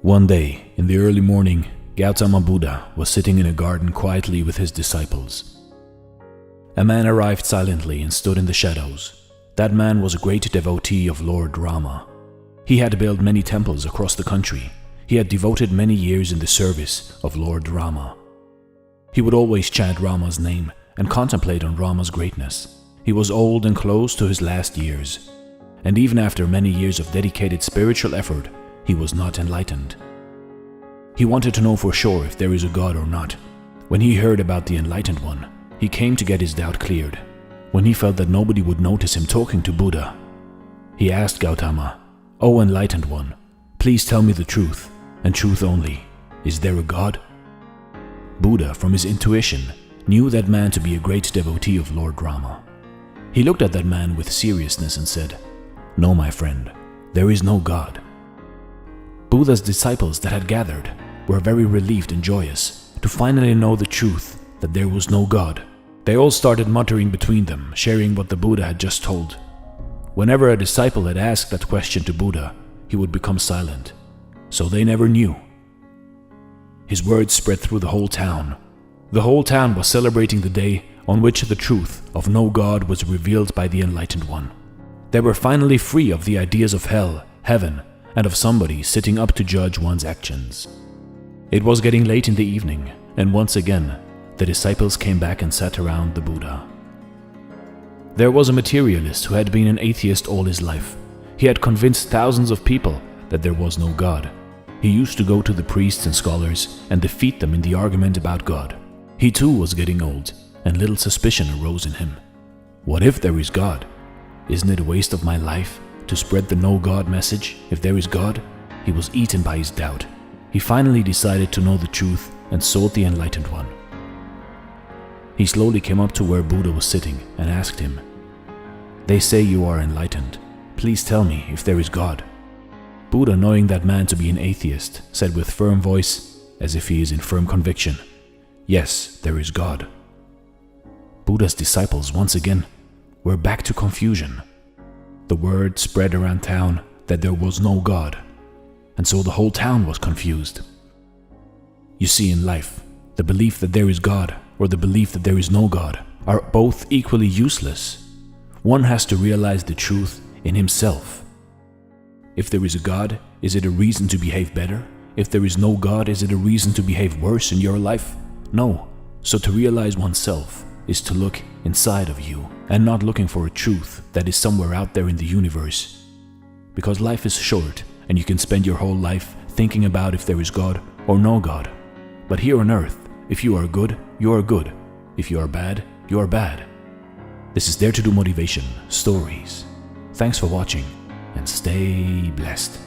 One day, in the early morning, Gautama Buddha was sitting in a garden quietly with his disciples. A man arrived silently and stood in the shadows. That man was a great devotee of Lord Rama. He had built many temples across the country. He had devoted many years in the service of Lord Rama. He would always chant Rama's name and contemplate on Rama's greatness. He was old and close to his last years, and even after many years of dedicated spiritual effort, he was not enlightened. He wanted to know for sure if there is a God or not. When he heard about the Enlightened One, he came to get his doubt cleared. When he felt that nobody would notice him talking to Buddha, he asked Gautama, "O Enlightened One, please tell me the truth, and truth only. Is there a God?" Buddha, from his intuition, knew that man to be a great devotee of Lord Rama. He looked at that man with seriousness and said, "No, my friend, there is no God." Buddha's disciples that had gathered were very relieved and joyous to finally know the truth that there was no God. They all started muttering between them, sharing what the Buddha had just told. Whenever a disciple had asked that question to Buddha, he would become silent, so they never knew. His words spread through the whole town. The whole town was celebrating the day on which the truth of no God was revealed by the Enlightened One. They were finally free of the ideas of hell, heaven, and of somebody sitting up to judge one's actions. It was getting late in the evening, and once again, the disciples came back and sat around the Buddha. There was a materialist who had been an atheist all his life. He had convinced thousands of people that there was no God. He used to go to the priests and scholars and defeat them in the argument about God. He too was getting old, and little suspicion arose in him. What if there is God? Isn't it a waste of my life to spread the no God message if there is God? He was eaten by his doubt. He finally decided to know the truth and sought the Enlightened One. He slowly came up to where Buddha was sitting and asked him, "They say you are enlightened. Please tell me if there is God." Buddha, knowing that man to be an atheist, said with firm voice, as if he is in firm conviction, "Yes, there is God." Buddha's disciples once again were back to confusion. The word spread around town that there was no God, and so the whole town was confused. You see, in life, the belief that there is God or the belief that there is no God are both equally useless. One has to realize the truth in himself. If there is a God, is it a reason to behave better? If there is no God, is it a reason to behave worse in your life? No. So to realize oneself is to look inside of you and not looking for a truth that is somewhere out there in the universe. Because life is short and you can spend your whole life thinking about if there is God or no God. But here on earth, if you are good, you are good. If you are bad, you are bad. This is Dare to Do Motivation Stories. Thanks for watching and stay blessed.